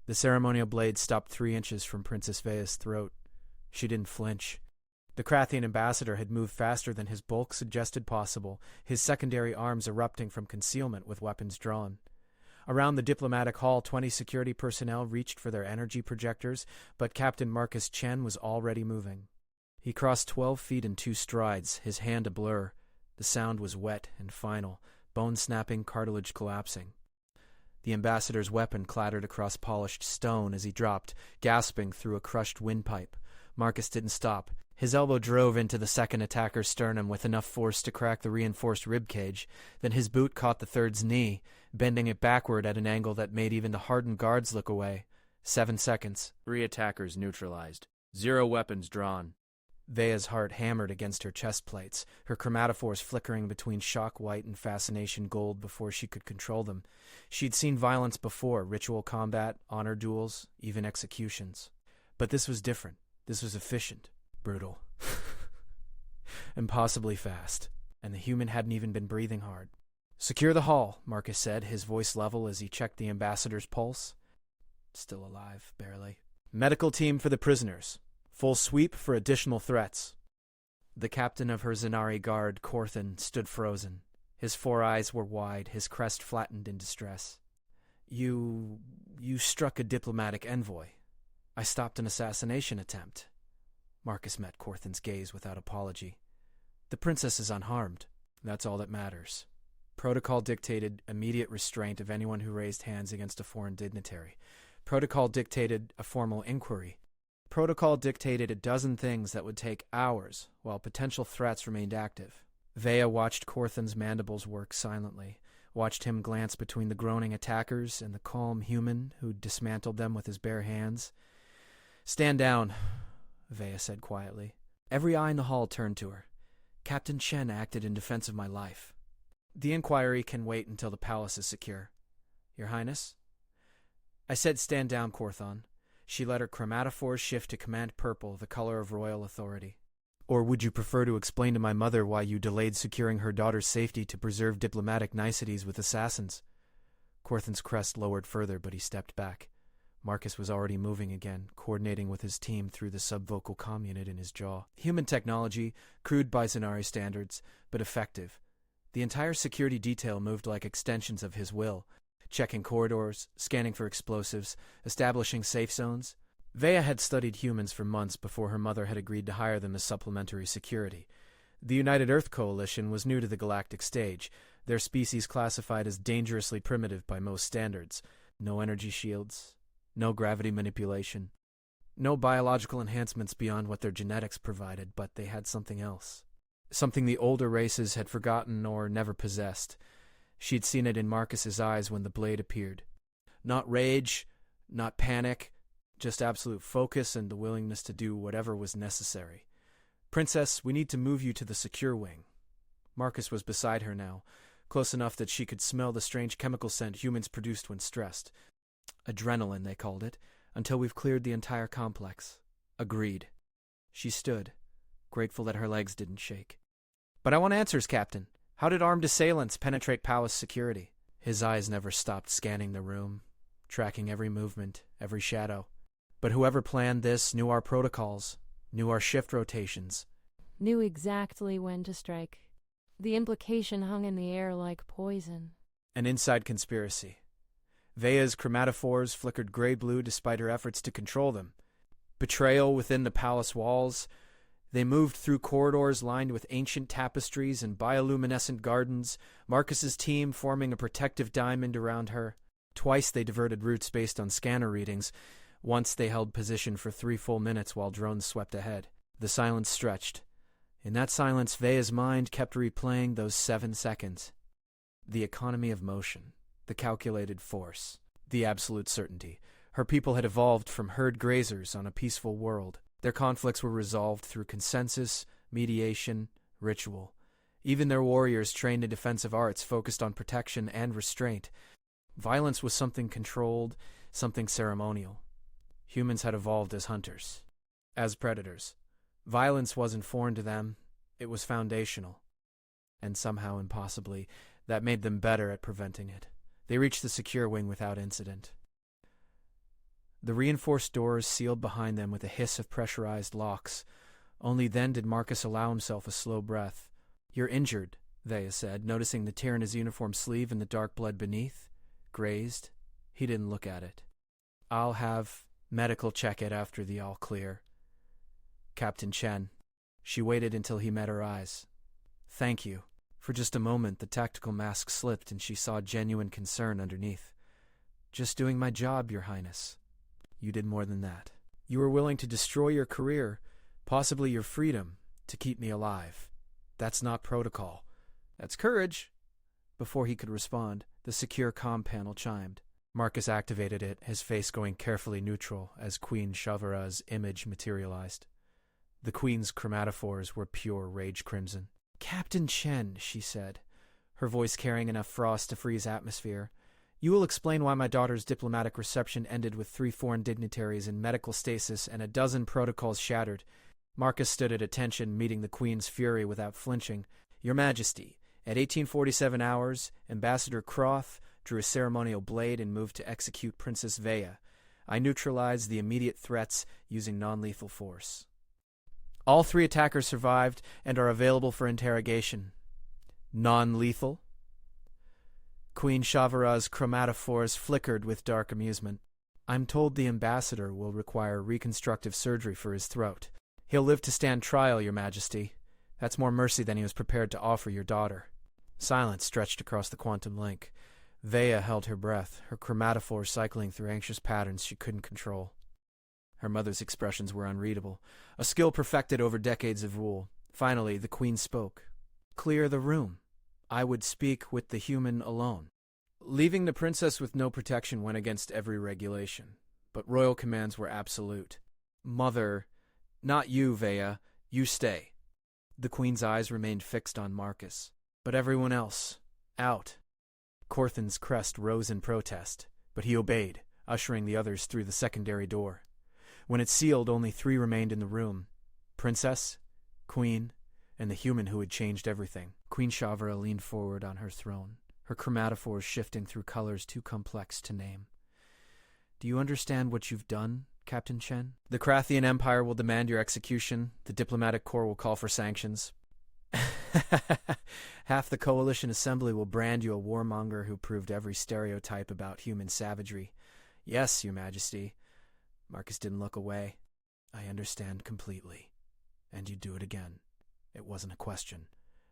The ceremonial blade stopped 3 inches from Princess Vea's throat. She didn't flinch. The Krathian ambassador had moved faster than his bulk suggested possible, his secondary arms erupting from concealment with weapons drawn. Around the diplomatic hall, 20 security personnel reached for their energy projectors, but Captain Marcus Chen was already moving. He crossed 12 feet in 2 strides, his hand a blur. The sound was wet and final, bone snapping, cartilage collapsing. The ambassador's weapon clattered across polished stone as he dropped, gasping through a crushed windpipe. Marcus didn't stop. His elbow drove into the second attacker's sternum with enough force to crack the reinforced ribcage. Then his boot caught the third's knee, bending it backward at an angle that made even the hardened guards look away. 7 seconds. 3 attackers neutralized. 0 weapons drawn. Vea's heart hammered against her chest plates, her chromatophores flickering between shock white and fascination gold before she could control them. She'd seen violence before, ritual combat, honor duels, even executions. But this was different. This was efficient, brutal, impossibly fast, and the human hadn't even been breathing hard. "Secure the hall," Marcus said, his voice level as he checked the ambassador's pulse. Still alive, barely. "Medical team for the prisoners. Full sweep for additional threats." The captain of her Zanari guard, Korthan, stood frozen. His 4 eyes were wide, his crest flattened in distress. You struck a diplomatic envoy. I stopped an assassination attempt." Marcus met Korthan's gaze without apology. "The princess is unharmed. That's all that matters. Protocol dictated immediate restraint of anyone who raised hands against a foreign dignitary. Protocol dictated a formal inquiry. Protocol dictated a dozen things that would take hours, while potential threats remained active." Vea watched Korthan's mandibles work silently, watched him glance between the groaning attackers and the calm human who dismantled them with his bare hands. "Stand down," Vea said quietly. Every eye in the hall turned to her. "Captain Chen acted in defense of my life. The inquiry can wait until the palace is secure." "Your Highness?" "I said stand down, Korthan." She let her chromatophores shift to command purple, the color of royal authority. "Or would you prefer to explain to my mother why you delayed securing her daughter's safety to preserve diplomatic niceties with assassins?" Korthan's crest lowered further, but he stepped back. Marcus was already moving again, coordinating with his team through the subvocal comm unit in his jaw. Human technology, crude by Zanari standards, but effective. The entire security detail moved like extensions of his will, checking corridors, scanning for explosives, establishing safe zones. Vea had studied humans for months before her mother had agreed to hire them as supplementary security. The United Earth Coalition was new to the galactic stage, their species classified as dangerously primitive by most standards. No energy shields, no gravity manipulation, no biological enhancements beyond what their genetics provided, but they had something else. Something the older races had forgotten or never possessed. She'd seen it in Marcus's eyes when the blade appeared. Not rage, not panic, just absolute focus and the willingness to do whatever was necessary. "Princess, we need to move you to the secure wing." Marcus was beside her now, close enough that she could smell the strange chemical scent humans produced when stressed. "Adrenaline, they called it, until we've cleared the entire complex." "Agreed." She stood, grateful that her legs didn't shake. "But I want answers, Captain. How did armed assailants penetrate palace security?" His eyes never stopped scanning the room, tracking every movement, every shadow. "But whoever planned this knew our protocols, knew our shift rotations." "Knew exactly when to strike. The implication hung in the air like poison." An inside conspiracy. Vea's chromatophores flickered gray-blue despite her efforts to control them. Betrayal within the palace walls. They moved through corridors lined with ancient tapestries and bioluminescent gardens, Marcus's team forming a protective diamond around her. Twice they diverted routes based on scanner readings. Once they held position for 3 full minutes while drones swept ahead. The silence stretched. In that silence, Vea's mind kept replaying those 7 seconds. The economy of motion, the calculated force, the absolute certainty. Her people had evolved from herd grazers on a peaceful world. Their conflicts were resolved through consensus, mediation, ritual. Even their warriors trained in defensive arts focused on protection and restraint. Violence was something controlled, something ceremonial. Humans had evolved as hunters, as predators. Violence wasn't foreign to them, it was foundational. And somehow, impossibly, that made them better at preventing it. They reached the secure wing without incident. The reinforced doors sealed behind them with a hiss of pressurized locks. Only then did Marcus allow himself a slow breath. "You're injured," Vea said, noticing the tear in his uniform sleeve and the dark blood beneath. Grazed. He didn't look at it. "I'll have medical check it after the all clear." Captain Chen. She waited until he met her eyes. "Thank you." For just a moment, the tactical mask slipped and she saw genuine concern underneath. "Just doing my job, Your Highness." "You did more than that. You were willing to destroy your career, possibly your freedom, to keep me alive. That's not protocol. That's courage." Before he could respond, the secure comm panel chimed. Marcus activated it, his face going carefully neutral as Queen Shavara's image materialized. The Queen's chromatophores were pure rage crimson. "Captain Chen," she said, her voice carrying enough frost to freeze atmosphere, "you will explain why my daughter's diplomatic reception ended with 3 foreign dignitaries in medical stasis and a dozen protocols shattered." Marcus stood at attention, meeting the Queen's fury without flinching. "Your Majesty, at 1847 hours, Ambassador Croth drew a ceremonial blade and moved to execute Princess Vea. I neutralized the immediate threats using non-lethal force. All 3 attackers survived and are available for interrogation." "Non-lethal?" Queen Shavara's chromatophores flickered with dark amusement. "I'm told the ambassador will require reconstructive surgery for his throat. He'll live to stand trial, Your Majesty. That's more mercy than he was prepared to offer your daughter." Silence stretched across the quantum link. Vea held her breath, her chromatophores cycling through anxious patterns she couldn't control. Her mother's expressions were unreadable, a skill perfected over decades of rule. Finally, the Queen spoke. "Clear the room. I would speak with the human alone." Leaving the princess with no protection went against every regulation, but royal commands were absolute. "Mother, not you, Vea. You stay." The Queen's eyes remained fixed on Marcus. "But everyone else, out." Corthan's crest rose in protest, but he obeyed, ushering the others through the secondary door. When it sealed, only 3 remained in the room: Princess, Queen, and the human who had changed everything. Queen Shavara leaned forward on her throne, her chromatophores shifting through colors too complex to name. "Do you understand what you've done, Captain Chen? The Krathian Empire will demand your execution. The diplomatic corps will call for sanctions. Half the Coalition Assembly will brand you a warmonger who proved every stereotype about human savagery. Yes, Your Majesty." Marcus didn't look away. "I understand completely. And you'd do it again." It wasn't a question,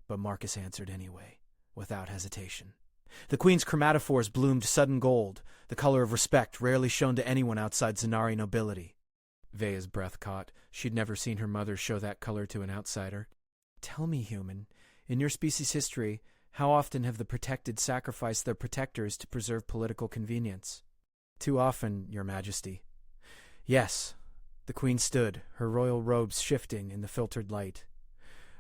but Marcus answered anyway, without hesitation. The Queen's chromatophores bloomed sudden gold, the color of respect rarely shown to anyone outside Zanari nobility. Vea's breath caught. She'd never seen her mother show that color to an outsider. "Tell me, human, in your species' history, how often have the protected sacrificed their protectors to preserve political convenience?" "Too often, Your Majesty." "Yes." The Queen stood, her royal robes shifting in the filtered light.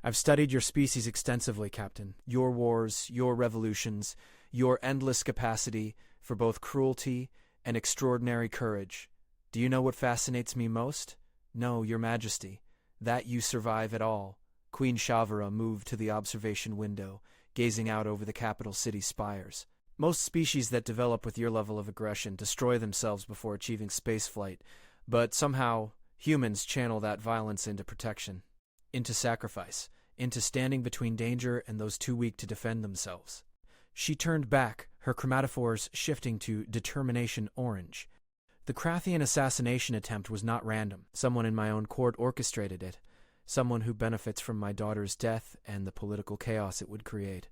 "I've studied your species extensively, Captain. Your wars, your revolutions, your endless capacity for both cruelty and extraordinary courage. Do you know what fascinates me most? No, Your Majesty, that you survive at all." Queen Shavara moved to the observation window, gazing out over the capital city's spires. "Most species that develop with your level of aggression destroy themselves before achieving spaceflight, but somehow humans channel that violence into protection, into sacrifice, into standing between danger and those too weak to defend themselves." She turned back, her chromatophores shifting to determination orange. "The Krathian assassination attempt was not random. Someone in my own court orchestrated it. Someone who benefits from my daughter's death and the political chaos it would create."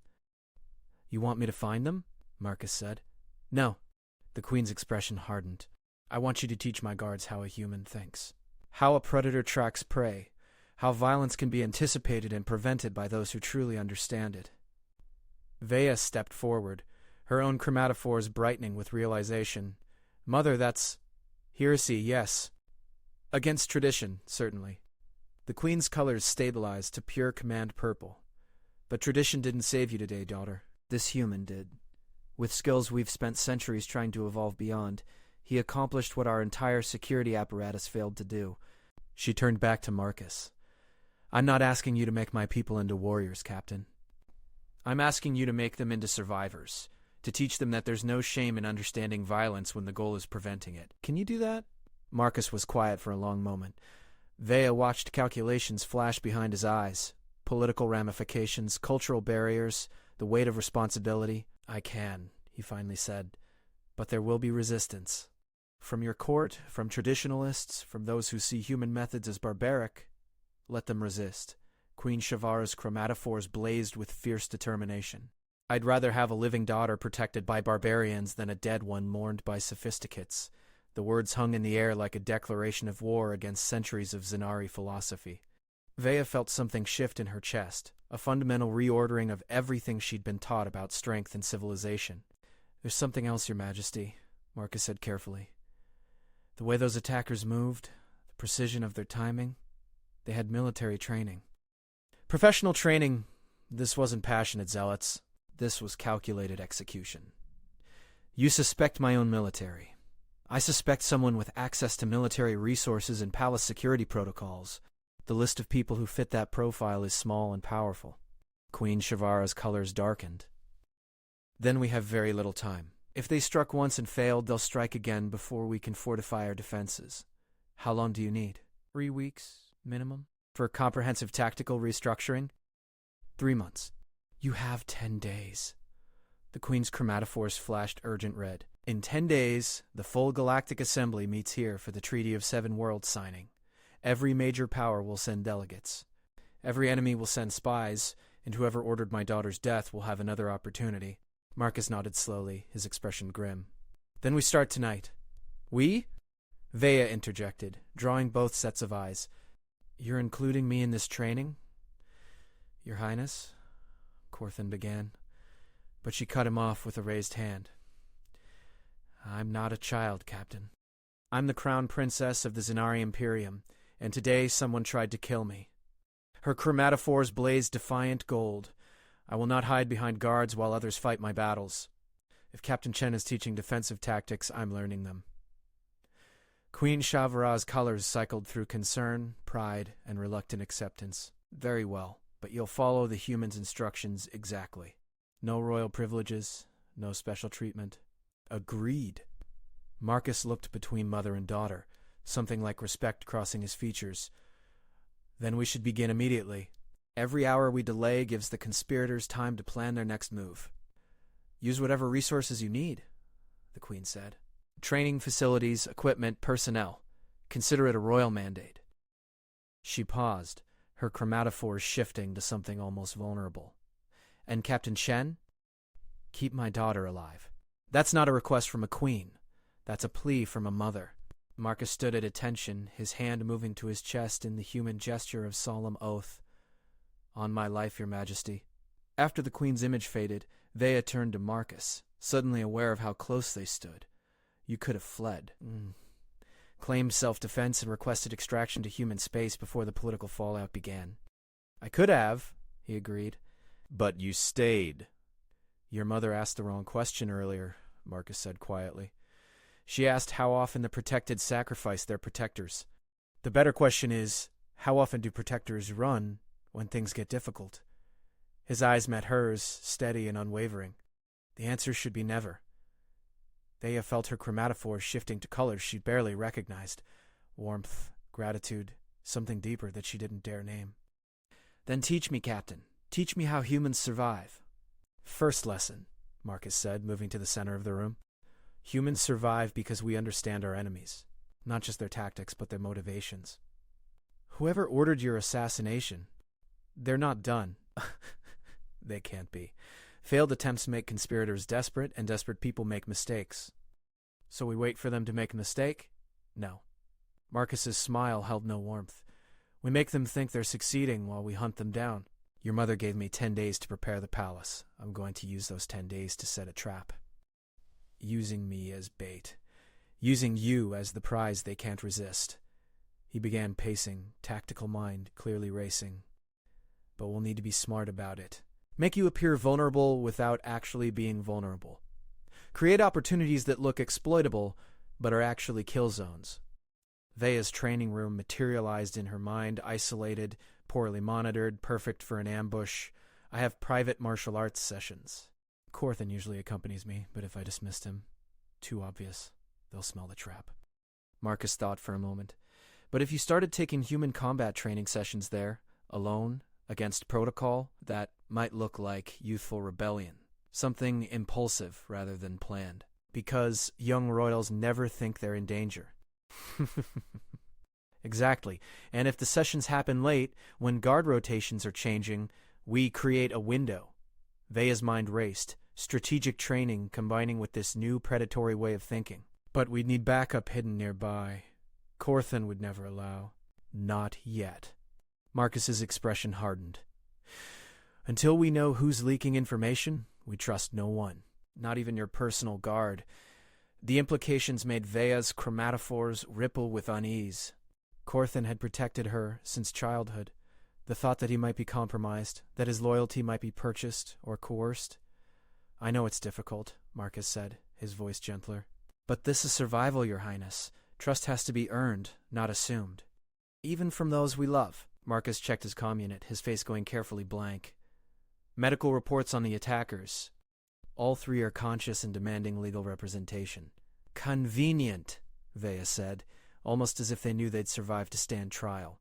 "You want me to find them?" Marcus said. "No." The Queen's expression hardened. "I want you to teach my guards how a human thinks. How a predator tracks prey. How violence can be anticipated and prevented by those who truly understand it." Vea stepped forward, her own chromatophores brightening with realization. "Mother, that's heresy, yes. Against tradition, certainly." The Queen's colors stabilized to pure command purple. "But tradition didn't save you today, daughter. This human did. With skills we've spent centuries trying to evolve beyond, he accomplished what our entire security apparatus failed to do." She turned back to Marcus. "I'm not asking you to make my people into warriors, Captain. I'm asking you to make them into survivors, to teach them that there's no shame in understanding violence when the goal is preventing it. Can you do that?" Marcus was quiet for a long moment. Vea watched calculations flash behind his eyes. Political ramifications, cultural barriers, the weight of responsibility. I can, he finally said, but there will be resistance. From your court, from traditionalists, from those who see human methods as barbaric, let them resist. Queen Shavara's chromatophores blazed with fierce determination. I'd rather have a living daughter protected by barbarians than a dead one mourned by sophisticates. The words hung in the air like a declaration of war against centuries of Zenari philosophy. Vea felt something shift in her chest, a fundamental reordering of everything she'd been taught about strength and civilization. There's something else, Your Majesty, Marcus said carefully. The way those attackers moved, the precision of their timing, they had military training. Professional training, this wasn't passionate zealots. This was calculated execution. You suspect my own military. I suspect someone with access to military resources and palace security protocols. The list of people who fit that profile is small and powerful. Queen Shavara's colors darkened. Then we have very little time. If they struck once and failed, they'll strike again before we can fortify our defenses. How long do you need? 3 weeks, minimum? For comprehensive tactical restructuring? 3 months. You have 10 days. The Queen's chromatophores flashed urgent red. In 10 days, the full Galactic Assembly meets here for the Treaty of Seven Worlds signing. Every major power will send delegates. Every enemy will send spies, and whoever ordered my daughter's death will have another opportunity. Marcus nodded slowly, his expression grim. Then we start tonight. We? Vea interjected, drawing both sets of eyes. You're including me in this training? Your Highness? Corthan began, but she cut him off with a raised hand. I'm not a child, Captain. I'm the crown princess of the Zenari Imperium, and today someone tried to kill me. Her chromatophores blaze defiant gold. I will not hide behind guards while others fight my battles. If Captain Chen is teaching defensive tactics, I'm learning them. Queen Shavara's colors cycled through concern, pride, and reluctant acceptance. Very well, but you'll follow the human's instructions exactly. No royal privileges, no special treatment. Agreed. Marcus looked between mother and daughter, something like respect crossing his features. Then we should begin immediately. Every hour we delay gives the conspirators time to plan their next move. Use whatever resources you need, the Queen said. Training facilities, equipment, personnel. Consider it a royal mandate. She paused, her chromatophores shifting to something almost vulnerable. And Captain Chen? Keep my daughter alive. That's not a request from a queen. That's a plea from a mother. Marcus stood at attention, his hand moving to his chest in the human gesture of solemn oath. On my life, Your Majesty. After the Queen's image faded, Vea turned to Marcus, suddenly aware of how close they stood. You could have fled. Claimed self-defense and requested extraction to human space before the political fallout began. I could have, he agreed. But you stayed. Your mother asked the wrong question earlier, Marcus said quietly. She asked how often the protected sacrifice their protectors. The better question is, how often do protectors run when things get difficult? His eyes met hers, steady and unwavering. The answer should be never. Thea felt her chromatophores shifting to colors she'd barely recognized. Warmth, gratitude, something deeper that she didn't dare name. Then teach me, Captain. Teach me how humans survive. First lesson, Marcus said, moving to the center of the room. Humans survive because we understand our enemies. Not just their tactics, but their motivations. Whoever ordered your assassination, they're not done. They can't be. Failed attempts make conspirators desperate, and desperate people make mistakes. So we wait for them to make a mistake? No. Marcus's smile held no warmth. We make them think they're succeeding while we hunt them down. Your mother gave me 10 days to prepare the palace. I'm going to use those 10 days to set a trap. Using me as bait. Using you as the prize they can't resist. He began pacing, tactical mind clearly racing. But we'll need to be smart about it. Make you appear vulnerable without actually being vulnerable. Create opportunities that look exploitable, but are actually kill zones. Vea's training room materialized in her mind, isolated, poorly monitored, perfect for an ambush. I have private martial arts sessions. Corthan usually accompanies me, but if I dismissed him, too obvious. They'll smell the trap. Marcus thought for a moment. But if you started taking human combat training sessions there, alone, against protocol, that might look like youthful rebellion. Something impulsive rather than planned. Because young royals never think they're in danger. Exactly. And if the sessions happen late, when guard rotations are changing, we create a window. Vea's mind raced, strategic training combining with this new predatory way of thinking. But we'd need backup hidden nearby. Corthan would never allow. Not yet. Marcus's expression hardened. Until we know who's leaking information, we trust no one. Not even your personal guard. The implications made Vea's chromatophores ripple with unease. Corthan had protected her since childhood. The thought that he might be compromised, that his loyalty might be purchased or coerced. I know it's difficult, Marcus said, his voice gentler. But this is survival, Your Highness. Trust has to be earned, not assumed. Even from those we love. Marcus checked his comm unit, his face going carefully blank. Medical reports on the attackers. All three are conscious and demanding legal representation. Convenient, Vea said, almost as if they knew they'd survive to stand trial.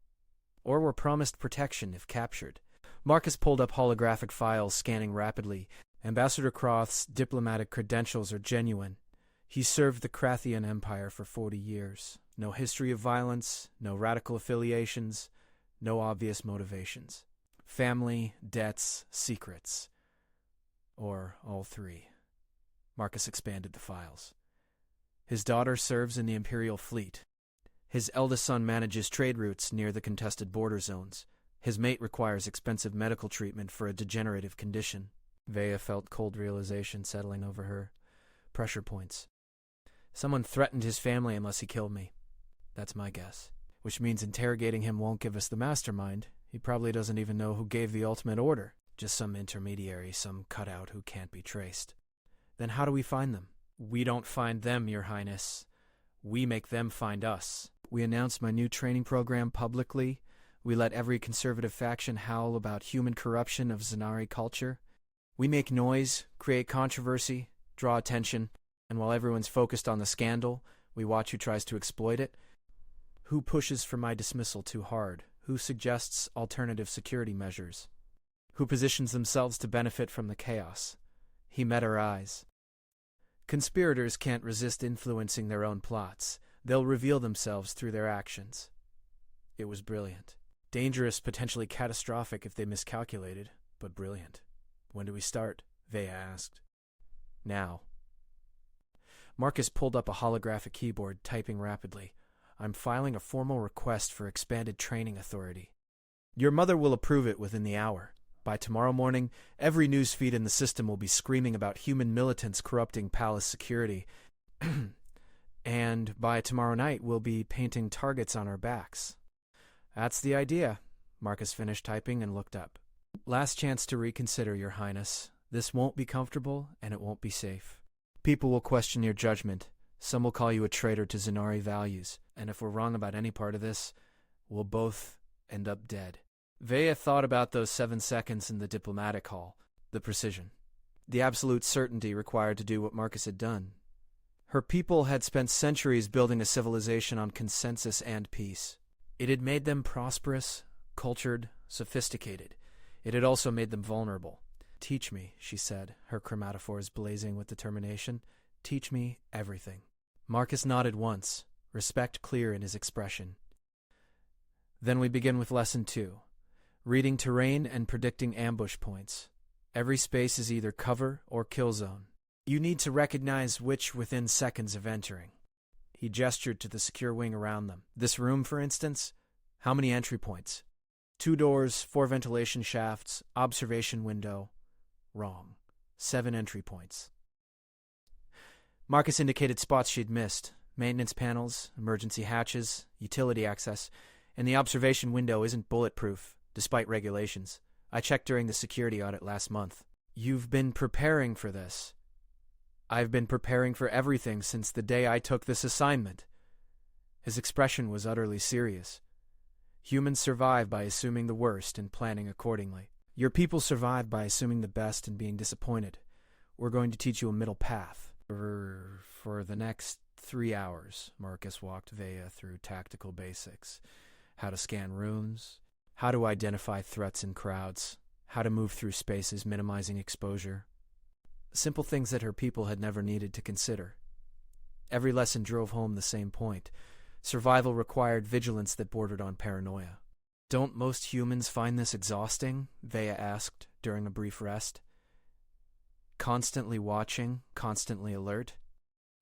Or were promised protection if captured. Marcus pulled up holographic files, scanning rapidly. Ambassador Croth's diplomatic credentials are genuine. He served the Krathian Empire for 40 years. No history of violence, no radical affiliations, no obvious motivations. Family, debts, secrets. Or all three. Marcus expanded the files. His daughter serves in the Imperial Fleet. His eldest son manages trade routes near the contested border zones. His mate requires expensive medical treatment for a degenerative condition. Vea felt cold realization settling over her. Pressure points. Someone threatened his family unless he killed me. That's my guess. Which means interrogating him won't give us the mastermind. He probably doesn't even know who gave the ultimate order. Just some intermediary, some cutout who can't be traced. Then how do we find them? We don't find them, Your Highness. We make them find us. We announced my new training program publicly. We let every conservative faction howl about human corruption of Zanari culture. We make noise, create controversy, draw attention, and while everyone's focused on the scandal, we watch who tries to exploit it. Who pushes for my dismissal too hard? Who suggests alternative security measures? Who positions themselves to benefit from the chaos? He met our eyes. Conspirators can't resist influencing their own plots. They'll reveal themselves through their actions. It was brilliant. Dangerous, potentially catastrophic if they miscalculated, but brilliant. When do we start? Vea asked. Now. Marcus pulled up a holographic keyboard, typing rapidly. I'm filing a formal request for expanded training authority. Your mother will approve it within the hour. By tomorrow morning, every news feed in the system will be screaming about human militants corrupting palace security. And by tomorrow night, we'll be painting targets on our backs. That's the idea. Marcus finished typing and looked up. Last chance to reconsider, Your Highness. This won't be comfortable, and it won't be safe. People will question your judgment. Some will call you a traitor to Zanari values. And if we're wrong about any part of this, we'll both end up dead. Vea thought about those 7 seconds in the diplomatic hall. The precision. The absolute certainty required to do what Marcus had done. Her people had spent centuries building a civilization on consensus and peace. It had made them prosperous, cultured, sophisticated. It had also made them vulnerable. Teach me, she said, her chromatophores blazing with determination. Teach me everything. Marcus nodded once, respect clear in his expression. Then we begin with Lesson 2. Reading terrain and predicting ambush points. Every space is either cover or kill zone. You need to recognize which within seconds of entering. He gestured to the secure wing around them. This room, for instance, how many entry points? 2 doors, 4 ventilation shafts, observation window. Wrong. 7 entry points. Marcus indicated spots she'd missed. Maintenance panels, emergency hatches, utility access, and the observation window isn't bulletproof, despite regulations. I checked during the security audit last month. You've been preparing for this. I've been preparing for everything since the day I took this assignment. His expression was utterly serious. Humans survive by assuming the worst and planning accordingly. Your people survive by assuming the best and being disappointed. We're going to teach you a middle path. For the next 3 hours, Marcus walked Vea through tactical basics. How to scan rooms, how to identify threats in crowds, how to move through spaces minimizing exposure. Simple things that her people had never needed to consider. Every lesson drove home the same point. Survival required vigilance that bordered on paranoia. "Don't most humans find this exhausting?" Vea asked during a brief rest. "Constantly watching, constantly alert?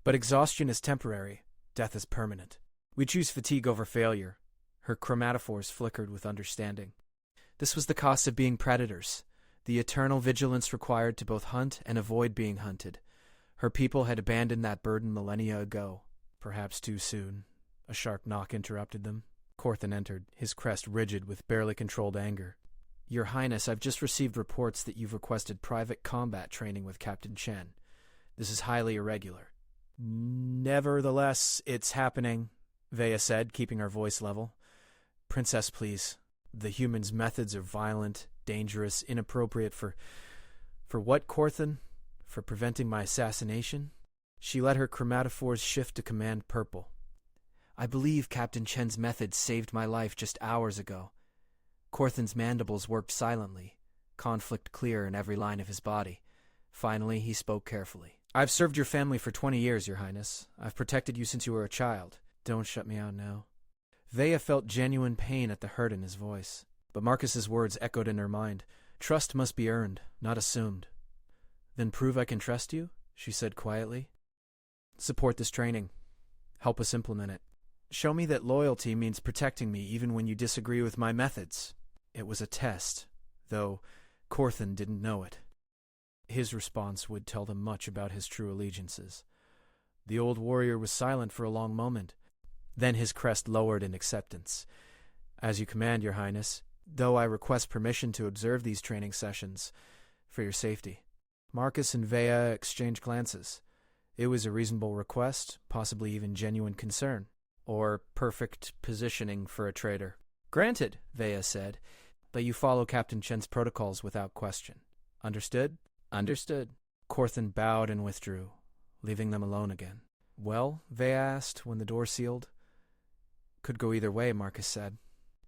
But exhaustion is temporary. Death is permanent. We choose fatigue over failure." Her chromatophores flickered with understanding. This was the cost of being predators, the eternal vigilance required to both hunt and avoid being hunted. Her people had abandoned that burden millennia ago, perhaps too soon. A sharp knock interrupted them. Corthan entered, his crest rigid with barely controlled anger. "Your Highness, I've just received reports that you've requested private combat training with Captain Chen. This is highly irregular." "Nevertheless, it's happening," Vea said, keeping her voice level. "Princess, please. The humans' methods are violent, dangerous, inappropriate for what, Corthan? For preventing my assassination?" She let her chromatophores shift to command purple. "I believe Captain Chen's methods saved my life just hours ago." Corthan's mandibles worked silently, conflict clear in every line of his body. Finally, he spoke carefully. "I've served your family for 20 years, Your Highness. I've protected you since you were a child. Don't shut me out now." Vea felt genuine pain at the hurt in his voice, but Marcus's words echoed in her mind. Trust must be earned, not assumed. "Then prove I can trust you," she said quietly. "Support this training. Help us implement it. Show me that loyalty means protecting me even when you disagree with my methods." It was a test, though Corthan didn't know it. His response would tell them much about his true allegiances. The old warrior was silent for a long moment. Then his crest lowered in acceptance. "As you command, Your Highness, though I request permission to observe these training sessions for your safety." Marcus and Vea exchanged glances. It was a reasonable request, possibly even genuine concern, or perfect positioning for a traitor. "Granted," Vea said, "but you follow Captain Chen's protocols without question. Understood?" "Understood." Corthan bowed and withdrew, leaving them alone again. "Well?" Vea asked when the door sealed. "Could go either way," Marcus said.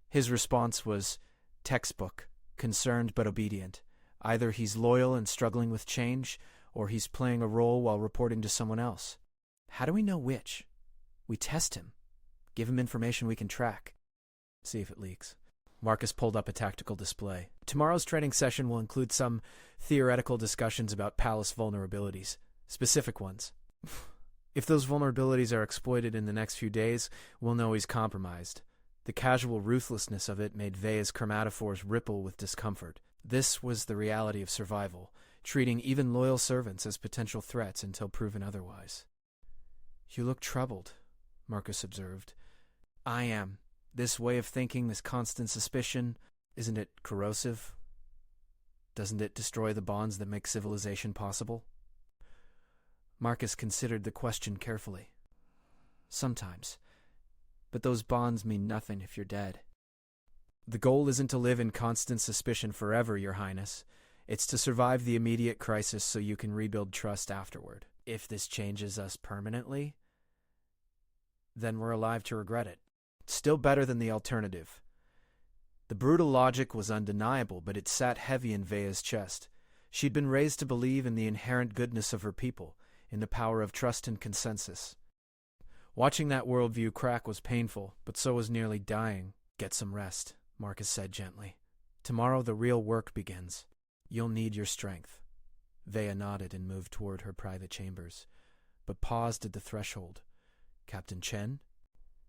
His response was textbook, concerned but obedient. Either he's loyal and struggling with change, or he's playing a role while reporting to someone else. How do we know which? We test him. Give him information we can track. See if it leaks. Marcus pulled up a tactical display. "Tomorrow's training session will include some theoretical discussions about palace vulnerabilities, specific ones. If those vulnerabilities are exploited in the next few days, we'll know he's compromised." The casual ruthlessness of it made Vea's chromatophores ripple with discomfort. This was the reality of survival, treating even loyal servants as potential threats until proven otherwise. "You look troubled," Marcus observed. "I am. This way of thinking, this constant suspicion, isn't it corrosive? Doesn't it destroy the bonds that make civilization possible?" Marcus considered the question carefully. "Sometimes. But those bonds mean nothing if you're dead." "The goal isn't to live in constant suspicion forever, Your Highness. It's to survive the immediate crisis so you can rebuild trust afterward. If this changes us permanently, then we're alive to regret it. Still better than the alternative." The brutal logic was undeniable, but it sat heavy in Vea's chest. She'd been raised to believe in the inherent goodness of her people, in the power of trust and consensus. Watching that worldview crack was painful, but so was nearly dying. "Get some rest," Marcus said gently. "Tomorrow the real work begins. You'll need your strength." Vea nodded and moved toward her private chambers, but paused at the threshold. "Captain Chen?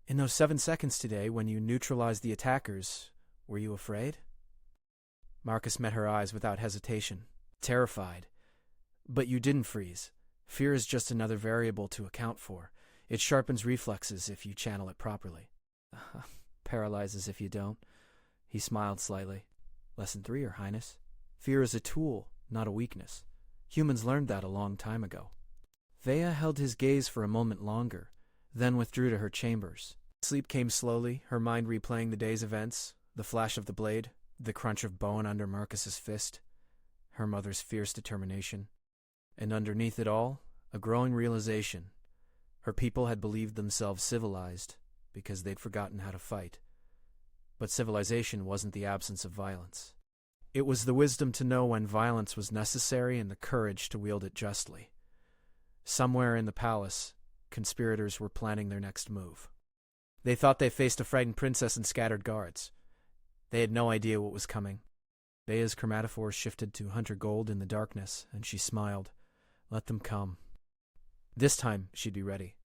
In those 7 seconds today, when you neutralized the attackers, were you afraid?" Marcus met her eyes without hesitation. "Terrified. But you didn't freeze. Fear is just another variable to account for. It sharpens reflexes if you channel it properly." "Paralyzes if you don't." He smiled slightly. "Lesson 3, Your Highness. Fear is a tool, not a weakness. Humans learned that a long time ago." Vea held his gaze for a moment longer, then withdrew to her chambers. Sleep came slowly, her mind replaying the day's events, the flash of the blade, the crunch of bone under Marcus's fist, her mother's fierce determination. And underneath it all, a growing realization. Her people had believed themselves civilized because they'd forgotten how to fight. But civilization wasn't the absence of violence. It was the wisdom to know when violence was necessary and the courage to wield it justly. Somewhere in the palace, conspirators were planning their next move. They thought they faced a frightened princess and scattered guards. They had no idea what was coming. Bea's chromatophore shifted to hunter gold in the darkness, and she smiled. Let them come. This time, she'd be ready.